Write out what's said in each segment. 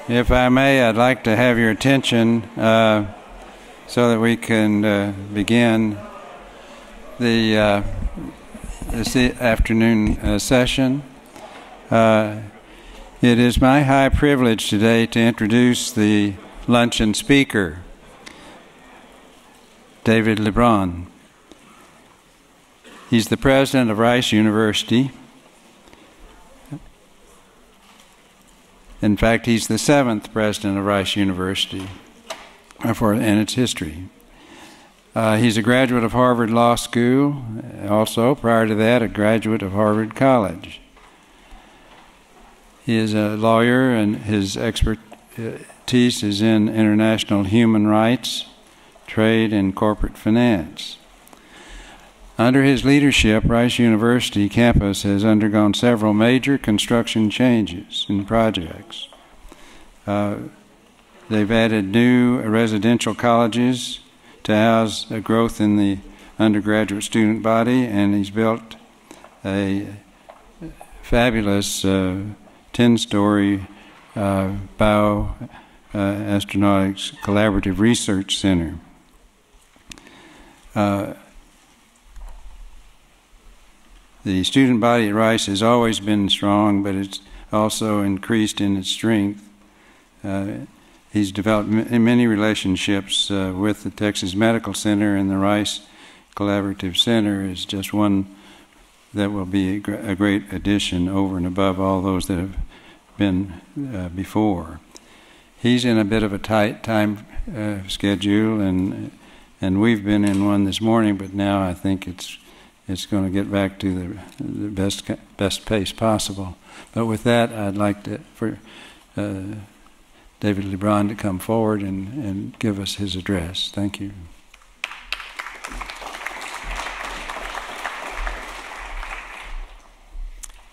If I may, I'd like to have your attention so that we can begin the this afternoon session. It is my high privilege today to introduce the luncheon speaker, David Lebron. He's the president of Rice University. In fact, he's the 7th president of Rice University in its history. He's a graduate of Harvard Law School, also, prior to that, a graduate of Harvard College. He is a lawyer, and his expertise is in international human rights, trade, and corporate finance. Under his leadership, Rice University campus has undergone several major construction changes and projects. They've added new residential colleges to house a growth in the undergraduate student body, and he's built a fabulous 10-story bioastronautics collaborative research center. The student body at Rice has always been strong, but it's also increased in its strength. He's developed many relationships with the Texas Medical Center, and the Rice Collaborative Center is just one that will be a great addition over and above all those that have been before. He's in a bit of a tight time schedule, and we've been in one this morning, but now I think it's going to get back to the best pace possible. But with that, I'd like for David Lebron to come forward and give us his address. Thank you.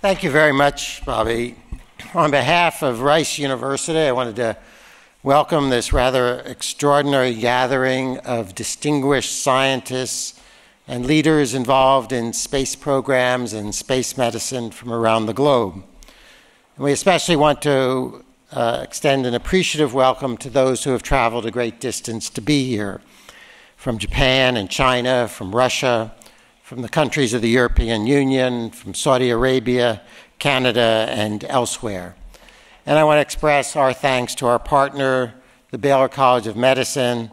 Thank you very much, Bobby. On behalf of Rice University, I wanted to welcome this rather extraordinary gathering of distinguished scientists and leaders involved in space programs and space medicine from around the globe. And we especially want to extend an appreciative welcome to those who have traveled a great distance to be here, from Japan and China, from Russia, from the countries of the European Union, from Saudi Arabia, Canada, and elsewhere. And I want to express our thanks to our partner, the Baylor College of Medicine,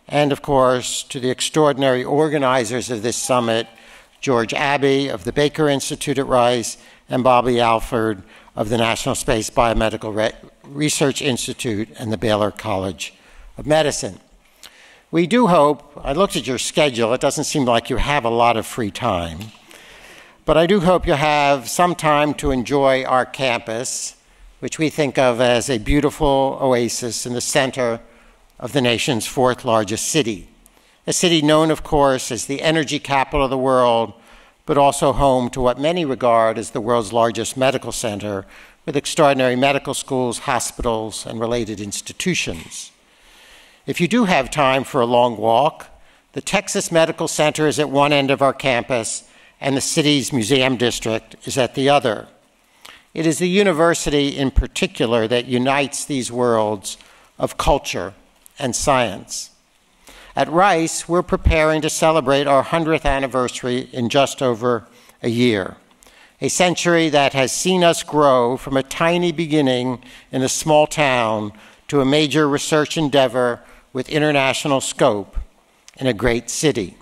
and of course, to the extraordinary organizers of this summit, George Abbey of the Baker Institute at Rice, and Bobby Alford of the National Space Biomedical Research Institute and the Baylor College of Medicine. We do hope, I looked at your schedule, it doesn't seem like you have a lot of free time, but I do hope you have some time to enjoy our campus, which we think of as a beautiful oasis in the center of the nation's 4th largest city. A city known, of course, as the energy capital of the world, but also home to what many regard as the world's largest medical center, with extraordinary medical schools, hospitals, and related institutions. If you do have time for a long walk, the Texas Medical Center is at one end of our campus, and the city's museum district is at the other. It is the university in particular that unites these worlds of culture and science. At Rice, we're preparing to celebrate our 100th anniversary in just over a year, a century that has seen us grow from a tiny beginning in a small town to a major research endeavor with international scope in a great city.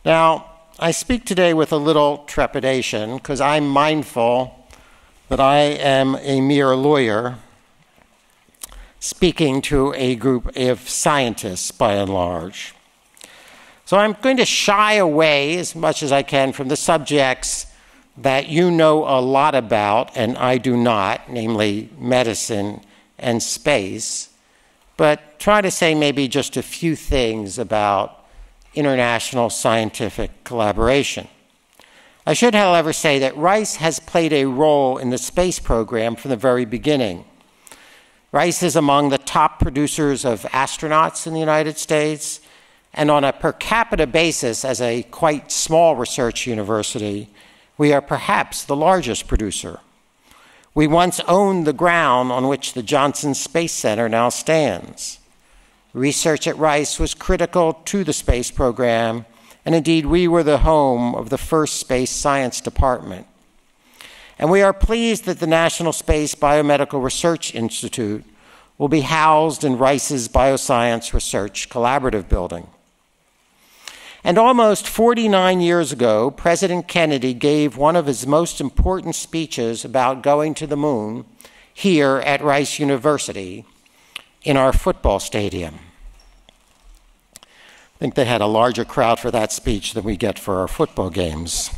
Now, I speak today with a little trepidation because I'm mindful that I am a mere lawyer speaking to a group of scientists, by and large. So I'm going to shy away as much as I can from the subjects that you know a lot about, and I do not, namely medicine and space, but try to say maybe just a few things about international scientific collaboration. I should, however, say that Rice has played a role in the space program from the very beginning. Rice is among the top producers of astronauts in the United States, and on a per capita basis, as a quite small research university, we are perhaps the largest producer. We once owned the ground on which the Johnson Space Center now stands. Research at Rice was critical to the space program, and indeed we were the home of the first space science department. And we are pleased that the National Space Biomedical Research Institute will be housed in Rice's Bioscience Research Collaborative Building. And almost 49 years ago, President Kennedy gave one of his most important speeches about going to the moon here at Rice University in our football stadium. I think they had a larger crowd for that speech than we get for our football games.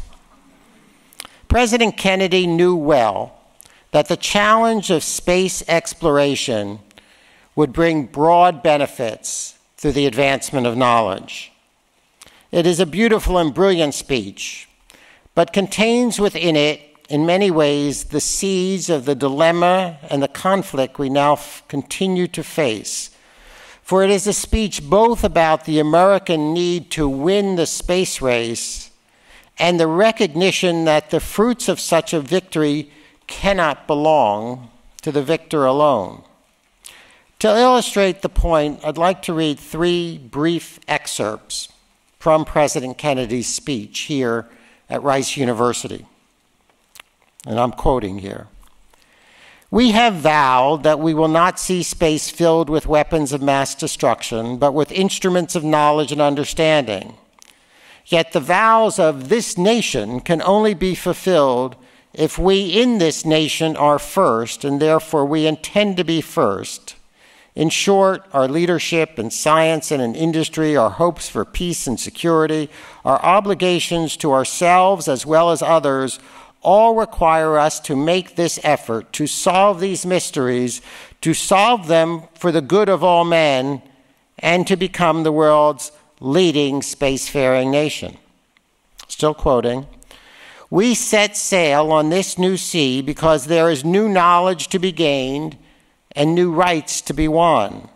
President Kennedy knew well that the challenge of space exploration would bring broad benefits through the advancement of knowledge. It is a beautiful and brilliant speech, but contains within it, in many ways, the seeds of the dilemma and the conflict we now continue to face. For it is a speech both about the American need to win the space race and the recognition that the fruits of such a victory cannot belong to the victor alone. To illustrate the point, I'd like to read 3 brief excerpts from President Kennedy's speech here at Rice University. And I'm quoting here. "We have vowed that we will not see space filled with weapons of mass destruction, but with instruments of knowledge and understanding. Yet the vows of this nation can only be fulfilled if we in this nation are first, and therefore we intend to be first. In short, our leadership in science and in industry, our hopes for peace and security, our obligations to ourselves as well as others, all require us to make this effort, to solve these mysteries, to solve them for the good of all men, and to become the world's leading spacefaring nation." Still quoting, "We set sail on this new sea because there is new knowledge to be gained and new rights to be won,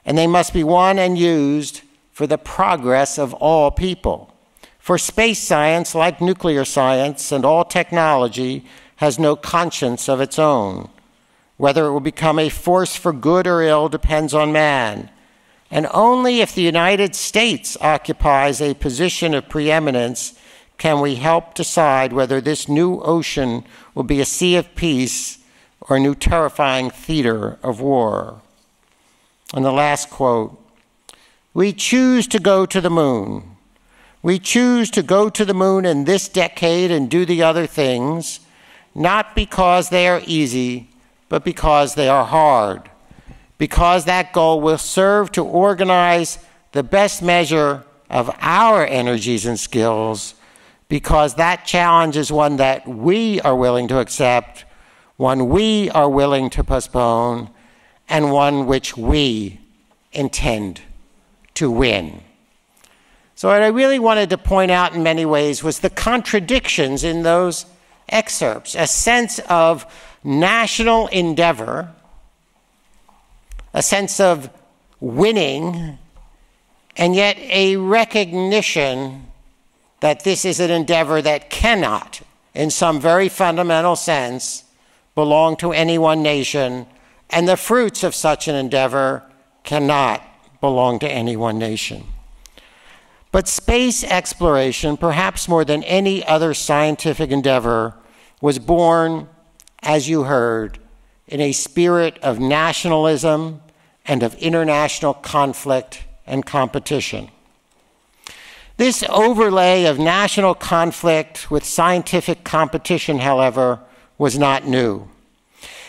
and they must be won and used for the progress of all people. For space science, like nuclear science and all technology, has no conscience of its own. Whether it will become a force for good or ill depends on man, and only if the United States occupies a position of preeminence can we help decide whether this new ocean will be a sea of peace or a new terrifying theater of war." And the last quote, "We choose to go to the moon. We choose to go to the moon in this decade and do the other things, not because they are easy, but because they are hard, because that goal will serve to organize the best measure of our energies and skills, because that challenge is one that we are willing to accept, one we are willing to postpone, and one which we intend to win." So what I really wanted to point out in many ways was the contradictions in those excerpts, a sense of national endeavor, a sense of winning, and yet a recognition that this is an endeavor that cannot, in some very fundamental sense, belong to any one nation, and the fruits of such an endeavor cannot belong to any one nation. But space exploration, perhaps more than any other scientific endeavor, was born, as you heard, in a spirit of nationalism and of international conflict and competition. This overlay of national conflict with scientific competition, however, was not new.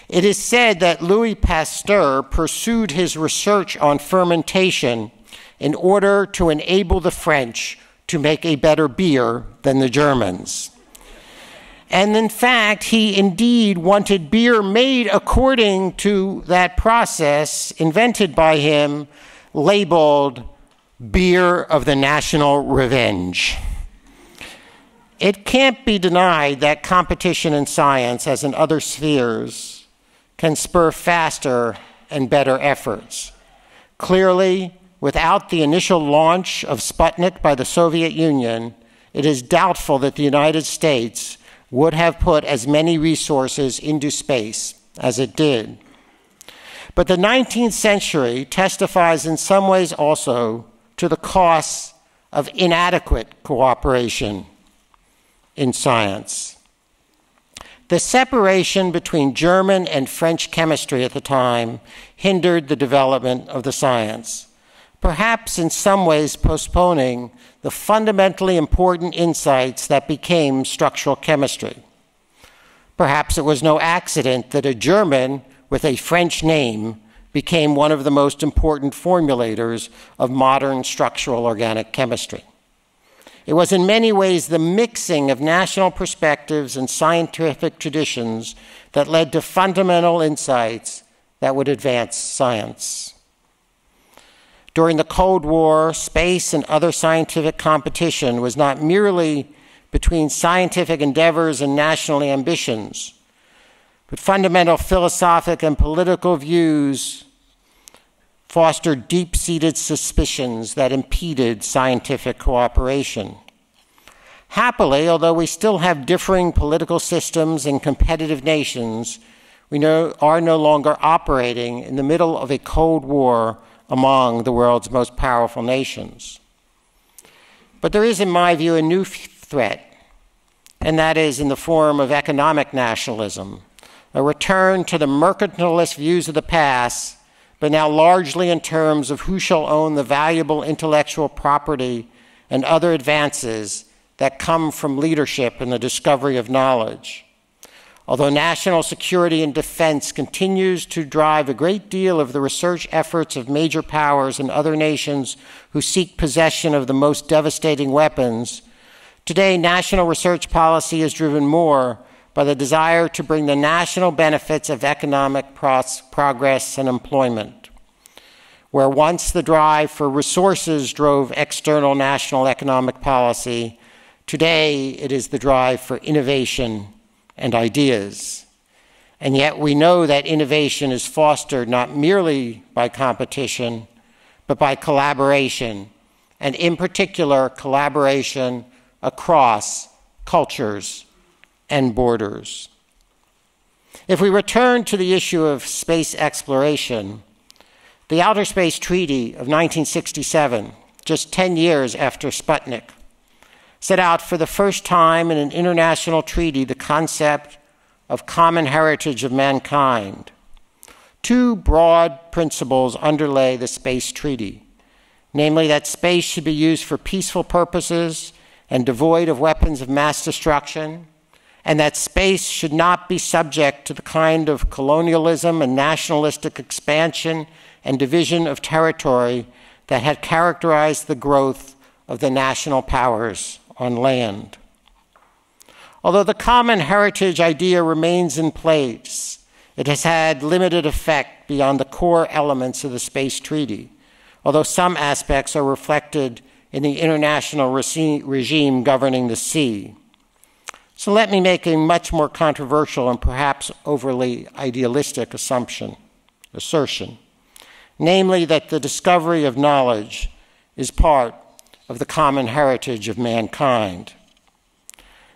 It is said that Louis Pasteur pursued his research on fermentation in order to enable the French to make a better beer than the Germans. And in fact, he indeed wanted beer made according to that process invented by him, labeled beer of the national revenge. It can't be denied that competition in science, as in other spheres, can spur faster and better efforts. Clearly, without the initial launch of Sputnik by the Soviet Union, it is doubtful that the United States would have put as many resources into space as it did. But the 19th century testifies in some ways also to the costs of inadequate cooperation in science. The separation between German and French chemistry at the time hindered the development of the science, perhaps in some ways postponing the fundamentally important insights that became structural chemistry. Perhaps it was no accident that a German with a French name became one of the most important formulators of modern structural organic chemistry. It was in many ways the mixing of national perspectives and scientific traditions that led to fundamental insights that would advance science. During the Cold War, space and other scientific competition was not merely between scientific endeavors and national ambitions, but fundamental philosophic and political views fostered deep-seated suspicions that impeded scientific cooperation. Happily, although we still have differing political systems and competitive nations, we are no longer operating in the middle of a Cold War among the world's most powerful nations. But there is, in my view, a new threat, and that is in the form of economic nationalism, a return to the mercantilist views of the past, but now largely in terms of who shall own the valuable intellectual property and other advances that come from leadership and the discovery of knowledge. Although national security and defense continues to drive a great deal of the research efforts of major powers and other nations who seek possession of the most devastating weapons, today national research policy is driven more by the desire to bring the national benefits of economic progress and employment. Where once the drive for resources drove external national economic policy, today it is the drive for innovation and ideas. And yet we know that innovation is fostered not merely by competition, but by collaboration, and in particular, collaboration across cultures and borders. If we return to the issue of space exploration, the Outer Space Treaty of 1967, just 10 years after Sputnik, set out for the first time in an international treaty the concept of common heritage of mankind. Two broad principles underlay the space treaty, namely that space should be used for peaceful purposes and devoid of weapons of mass destruction, and that space should not be subject to the kind of colonialism and nationalistic expansion and division of territory that had characterized the growth of the national powers on land. Although the common heritage idea remains in place, it has had limited effect beyond the core elements of the space treaty, although some aspects are reflected in the international regime governing the sea. So let me make a much more controversial and perhaps overly idealistic assertion, namely that the discovery of knowledge is part of the common heritage of mankind.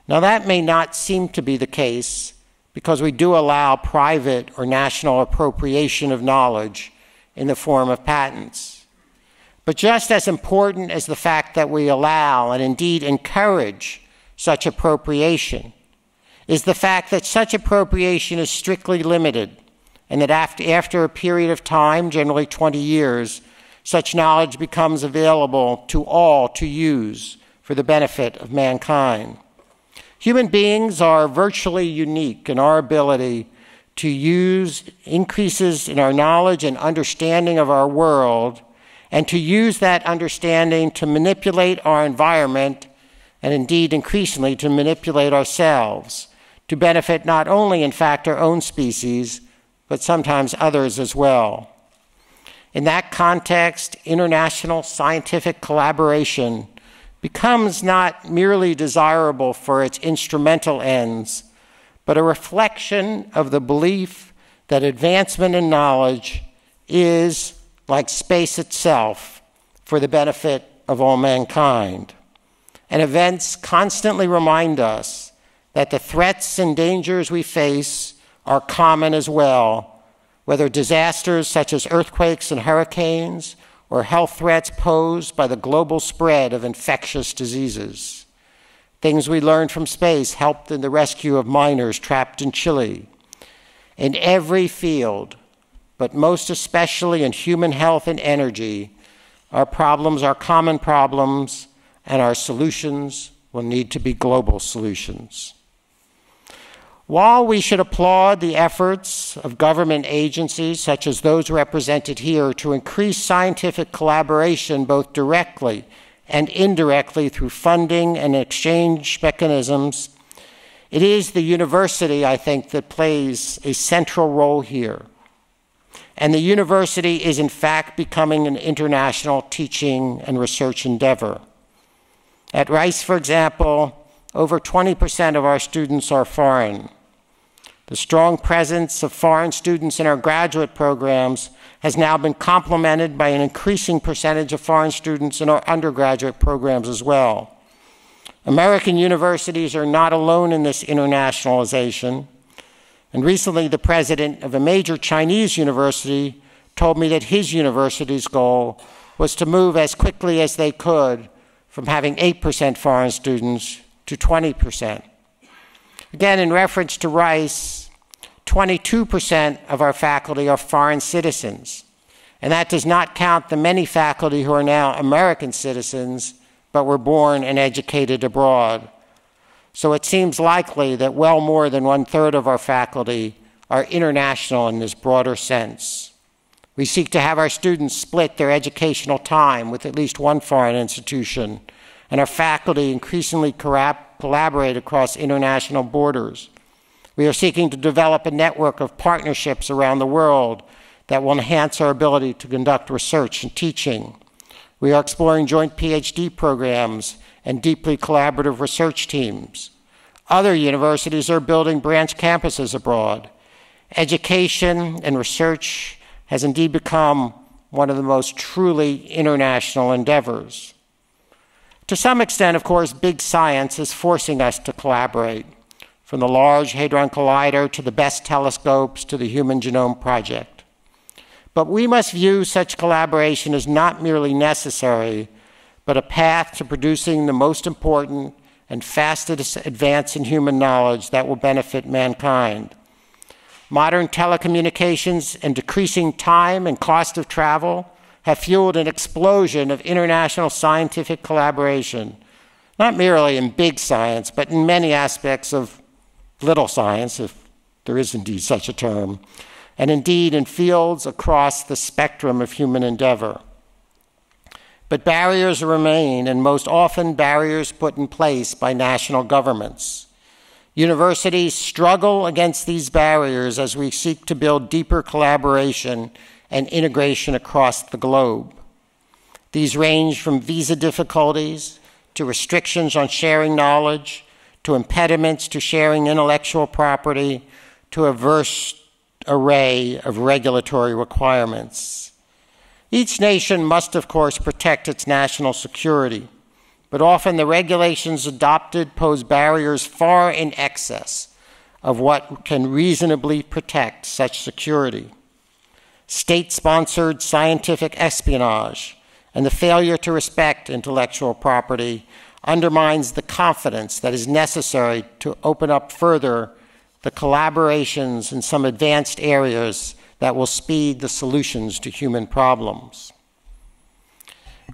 Now that may not seem to be the case because we do allow private or national appropriation of knowledge in the form of patents. But just as important as the fact that we allow and indeed encourage such appropriation is the fact that such appropriation is strictly limited, and that after a period of time, generally 20 years, such knowledge becomes available to all to use for the benefit of mankind. Human beings are virtually unique in our ability to use increases in our knowledge and understanding of our world, and to use that understanding to manipulate our environment, and indeed increasingly to manipulate ourselves, to benefit not only, in fact, our own species, but sometimes others as well. In that context, international scientific collaboration becomes not merely desirable for its instrumental ends, but a reflection of the belief that advancement in knowledge is, like space itself, for the benefit of all mankind. And events constantly remind us that the threats and dangers we face are common as well, whether disasters such as earthquakes and hurricanes or health threats posed by the global spread of infectious diseases. Things we learned from space helped in the rescue of miners trapped in Chile. In every field, but most especially in human health and energy, our problems are common problems, and our solutions will need to be global solutions. While we should applaud the efforts of government agencies, such as those represented here, to increase scientific collaboration both directly and indirectly through funding and exchange mechanisms, it is the university, I think, that plays a central role here. And the university is, in fact, becoming an international teaching and research endeavor. At Rice, for example, over 20% of our students are foreign. The strong presence of foreign students in our graduate programs has now been complemented by an increasing percentage of foreign students in our undergraduate programs as well. American universities are not alone in this internationalization. And recently, the president of a major Chinese university told me that his university's goal was to move as quickly as they could from having 8% foreign students to 20%. Again, in reference to Rice, 22% of our faculty are foreign citizens. And that does not count the many faculty who are now American citizens, but were born and educated abroad. So it seems likely that well more than 1/3 of our faculty are international in this broader sense. We seek to have our students split their educational time with at least one foreign institution, and our faculty increasingly collaborate across international borders. We are seeking to develop a network of partnerships around the world that will enhance our ability to conduct research and teaching. We are exploring joint PhD programs and deeply collaborative research teams. Other universities are building branch campuses abroad. Education and research has indeed become one of the most truly international endeavors. To some extent, of course, big science is forcing us to collaborate, from the Large Hadron Collider to the best telescopes to the Human Genome Project. But we must view such collaboration as not merely necessary, but a path to producing the most important and fastest advance in human knowledge that will benefit mankind. Modern telecommunications and decreasing time and cost of travel have fueled an explosion of international scientific collaboration, not merely in big science, but in many aspects of little science, if there is indeed such a term, and indeed in fields across the spectrum of human endeavor. But barriers remain, and most often barriers put in place by national governments. Universities struggle against these barriers as we seek to build deeper collaboration and integration across the globe. These range from visa difficulties to restrictions on sharing knowledge, to impediments to sharing intellectual property, to a diverse array of regulatory requirements. Each nation must, of course, protect its national security, but often the regulations adopted pose barriers far in excess of what can reasonably protect such security. State-sponsored scientific espionage and the failure to respect intellectual property undermines the confidence that is necessary to open up further the collaborations in some advanced areas that will speed the solutions to human problems.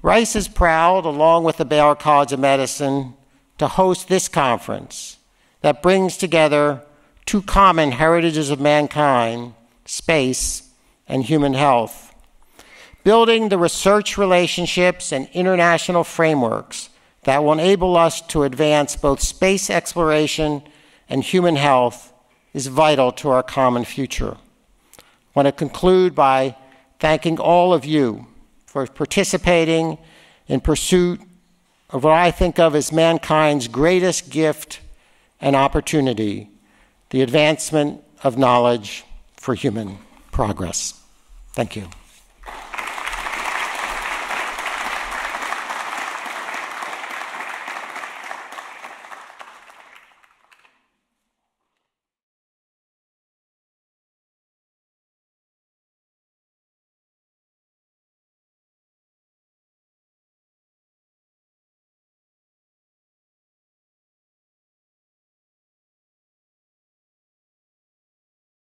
Rice is proud, along with the Baylor College of Medicine, to host this conference that brings together two common heritages of mankind, space and human health, building the research relationships and international frameworks that will enable us to advance both space exploration and human health is vital to our common future. I want to conclude by thanking all of you for participating in pursuit of what I think of as mankind's greatest gift and opportunity, the advancement of knowledge for human progress. Thank you.